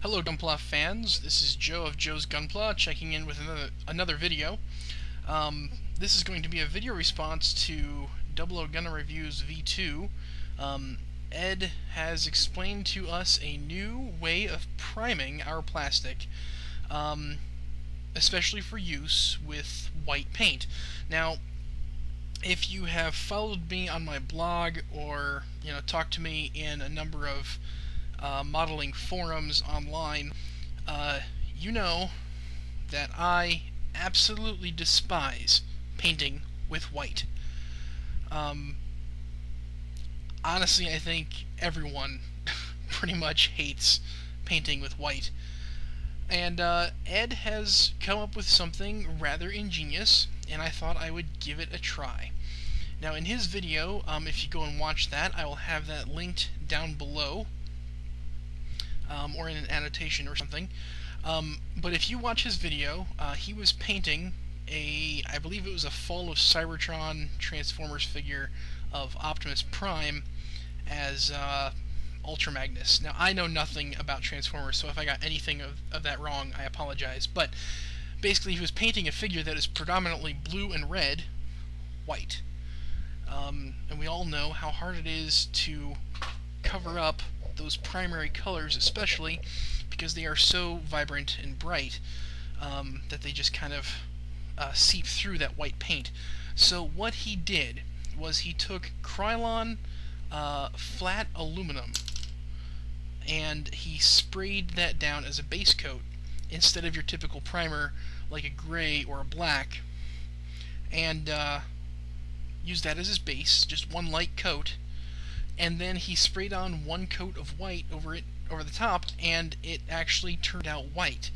Hello Gunpla fans, this is Joe of Joe's Gunpla checking in with another video. This is going to be a video response to 00 Gundam Reviews V2. Ed has explained to us a new way of priming our plastic, especially for use with white paint. Now, if you have followed me on my blog or talked to me in a number of modeling forums online, you know that I absolutely despise painting with white. Honestly, I think everyone pretty much hates painting with white. And Ed has come up with something rather ingenious, and I thought I would give it a try. Now, in his video, if you go and watch that, I will have that linked down below, or in an annotation or something. But if you watch his video, he was painting I believe it was a Fall of Cybertron Transformers figure of Optimus Prime as Ultra Magnus. Now, I know nothing about Transformers, so if I got anything of that wrong, I apologize. But basically, he was painting a figure that is predominantly blue and red, white. And we all know how hard it is to cover up those primary colors, especially because they are so vibrant and bright that they just kind of seep through that white paint. So what he did was he took Krylon Flat aluminum and he sprayed that down as a base coat instead of your typical primer like a gray or a black, and used that as his base, just one light coat. And then he sprayed on one coat of white over the top, and it actually turned out white.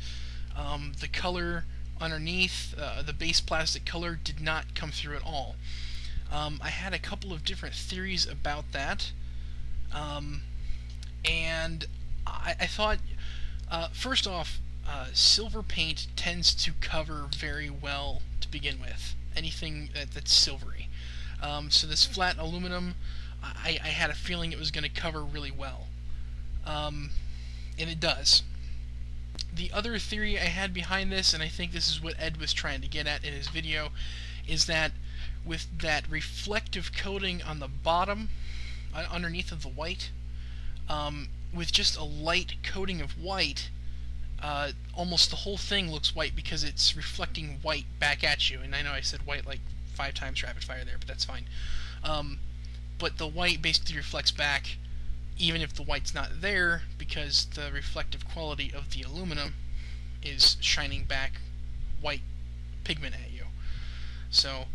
The color underneath, the base plastic color, did not come through at all. I had a couple of different theories about that, and I thought, first off, silver paint tends to cover very well to begin with, anything that's silvery. So this flat aluminum, I had a feeling it was going to cover really well, and it does. The other theory I had behind this, and I think this is what Ed was trying to get at in his video, is that with that reflective coating on the bottom, underneath of the white, with just a light coating of white, almost the whole thing looks white because it's reflecting white back at you. And I know I said white like 5 times rapid fire there, but that's fine. But the white basically reflects back, even if the white's not there, because the reflective quality of the aluminum is shining back white pigment at you. So,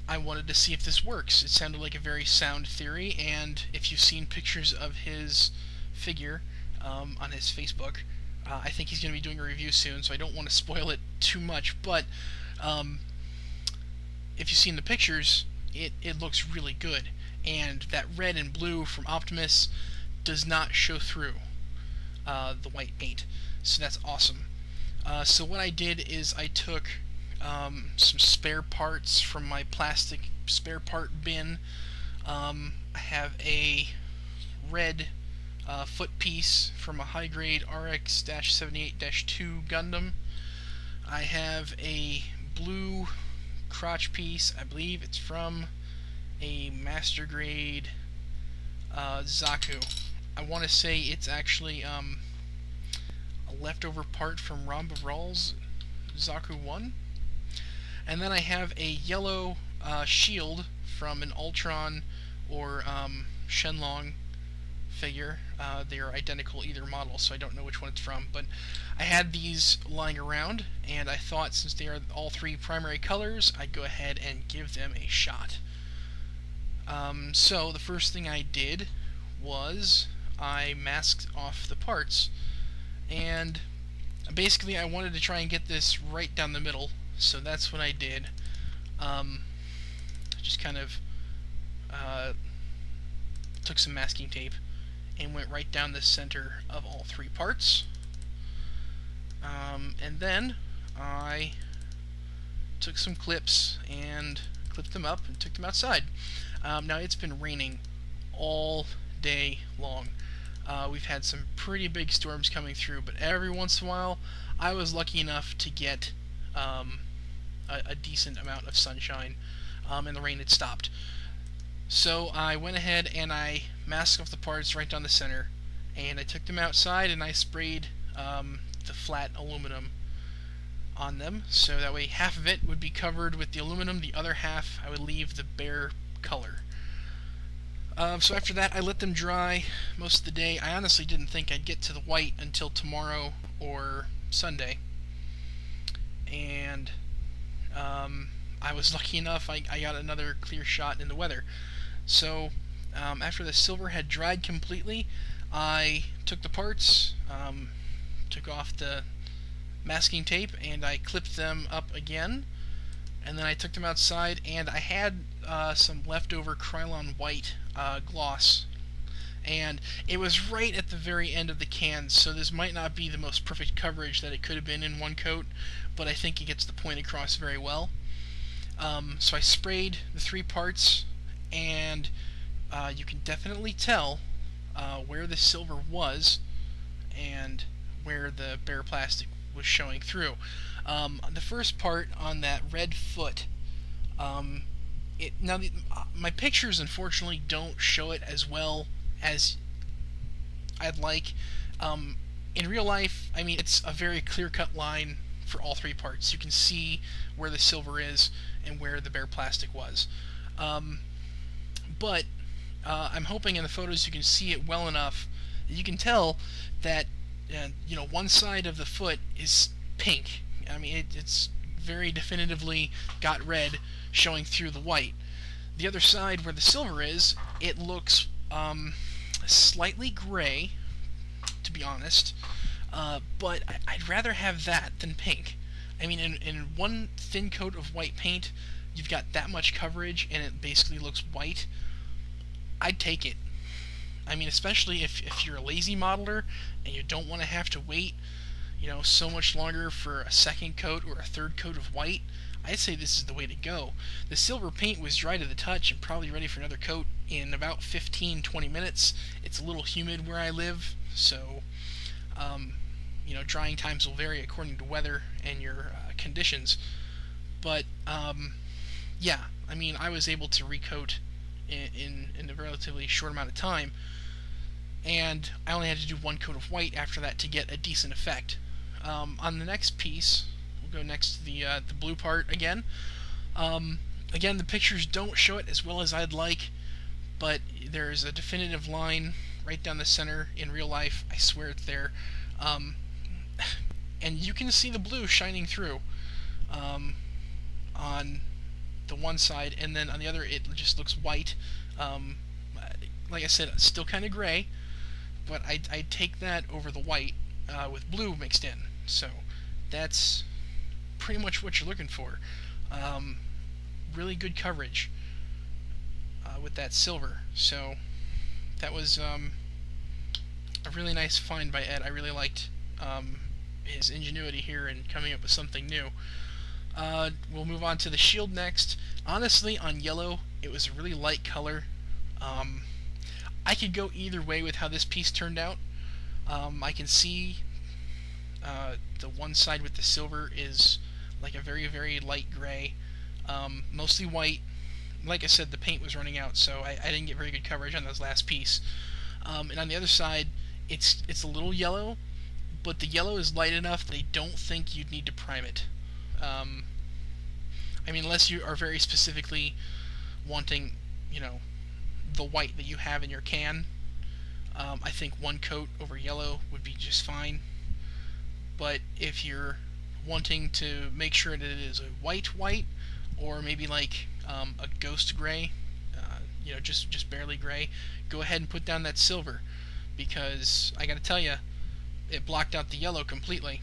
I wanted to see if this works. It sounded like a very sound theory, and if you've seen pictures of his figure on his Facebook, I think he's going to be doing a review soon, so I don't want to spoil it too much, but if you've seen the pictures, it looks really good, and that red and blue from Optimus does not show through the white paint, so that's awesome. So what I did is I took some spare parts from my plastic spare part bin. I have a red foot piece from a high-grade RX-78-2 Gundam. I have a blue crotch piece. I believe it's from a master grade Zaku. I want to say it's actually a leftover part from Ramba Rawl's Zaku 1. And then I have a yellow shield from an Ultron or Shenlong figure. They are identical either model, so I don't know which one it's from, but I had these lying around, and I thought since they are all 3 primary colors, I'd go ahead and give them a shot. So the first thing I did was I masked off the parts, and basically I wanted to try and get this right down the middle, so that's what I did. Just kind of took some masking tape and went right down the center of all 3 parts. And then I took some clips and clipped them up and took them outside. Now, it's been raining all day long. We've had some pretty big storms coming through, but every once in a while I was lucky enough to get a decent amount of sunshine, and the rain had stopped. So I went ahead and I masked off the parts right down the center, and I took them outside and I sprayed the flat aluminum on them, so that way half of it would be covered with the aluminum, the other half I would leave the bare color. So after that I let them dry most of the day. I honestly didn't think I'd get to the white until tomorrow or Sunday, and I was lucky enough I got another clear shot in the weather. So after the silver had dried completely, I took the parts, took off the masking tape, and I clipped them up again, and then I took them outside, and I had some leftover Krylon white gloss, and it was right at the very end of the can, so this might not be the most perfect coverage that it could have been in one coat, but I think it gets the point across very well. So I sprayed the 3 parts, and you can definitely tell where the silver was and where the bare plastic was showing through. The first part on that red foot, my pictures unfortunately don't show it as well as I'd like. In real life, I mean, it's a very clear-cut line for all 3 parts. You can see where the silver is and where the bare plastic was. But I'm hoping in the photos you can see it well enough that you can tell that one side of the foot is pink. I mean, it's very definitively got red showing through the white. The other side where the silver is, it looks slightly gray, to be honest, but I'd rather have that than pink. I mean, in one thin coat of white paint, you've got that much coverage and it basically looks white. I'd take it. I mean, especially if you're a lazy modeler and you don't want to have to wait, so much longer for a second coat or a third coat of white, I'd say this is the way to go. The silver paint was dry to the touch and probably ready for another coat in about 15-20 minutes. It's a little humid where I live, so drying times will vary according to weather and your conditions. But yeah, I mean, I was able to recoat in a relatively short amount of time, and I only had to do 1 coat of white after that to get a decent effect. On the next piece, we'll go next to the blue part again. Again, the pictures don't show it as well as I'd like, but there's a definitive line right down the center in real life. I swear it's there. And you can see the blue shining through on the one side, and then on the other it just looks white. Like I said, still kind of gray, but I'd take that over the white with blue mixed in. So that's pretty much what you're looking for. Really good coverage with that silver. So that was a really nice find by Ed. I really liked his ingenuity here in coming up with something new. We'll move on to the shield next. Honestly, on yellow, it was a really light color. I could go either way with how this piece turned out. I can see the one side with the silver is like a very, very light gray, mostly white. Like I said, the paint was running out, so I didn't get very good coverage on this last piece. And on the other side, it's a little yellow, but the yellow is light enough that I don't think you'd need to prime it. I mean, unless you are very specifically wanting, the white that you have in your can. I think 1 coat over yellow would be just fine. But if you're wanting to make sure that it is a white, or maybe like a ghost gray, just barely gray, go ahead and put down that silver, because I gotta tell you, it blocked out the yellow completely.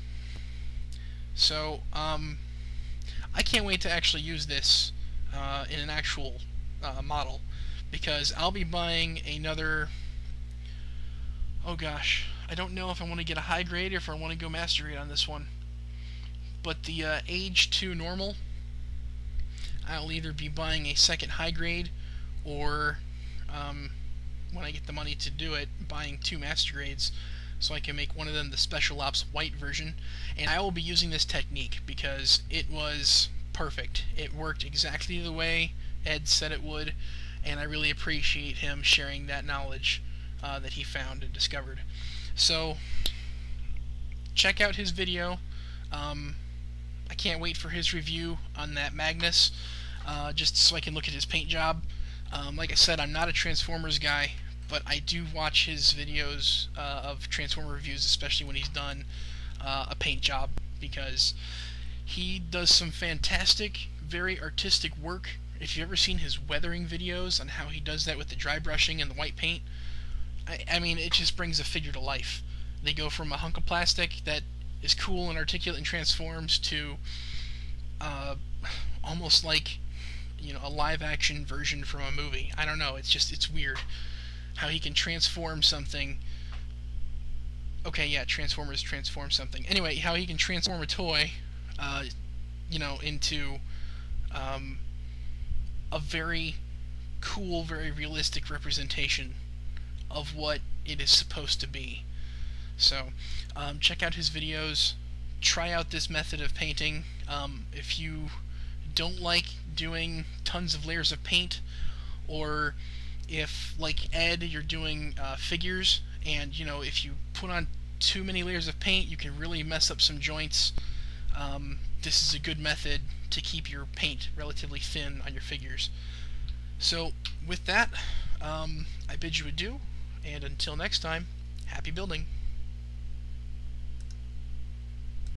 So I can't wait to actually use this in an actual model, because I'll be buying another, oh gosh, I don't know if I want to get a high grade or if I want to go master grade on this one, but the Age 2 normal, I'll either be buying a second high grade or when I get the money to do it, buying 2 master grades, so I can make one of them the Special Ops white version. And I will be using this technique because it was perfect. It worked exactly the way Ed said it would, and I really appreciate him sharing that knowledge that he found and discovered. So check out his video. I can't wait for his review on that Magnus, just so I can look at his paint job. Like I said, I'm not a Transformers guy, but I do watch his videos of Transformer reviews, especially when he's done a paint job, because he does some fantastic, very artistic work. If you've ever seen his weathering videos on how he does that with the dry brushing and the white paint, I mean, it just brings a figure to life. They go from a hunk of plastic that is cool and articulate and transforms to almost like, you know, a live-action version from a movie. I don't know. It's weird how he can transform something. Okay, yeah, Transformers transform something. Anyway, how he can transform a toy, you know, into a very cool, very realistic representation of what it is supposed to be. So, check out his videos. Try out this method of painting. If you don't like doing tons of layers of paint, or if, like Ed, you're doing figures, and, you know, if you put on too many layers of paint, you can really mess up some joints. This is a good method to keep your paint relatively thin on your figures. So, with that, I bid you adieu, and until next time, happy building.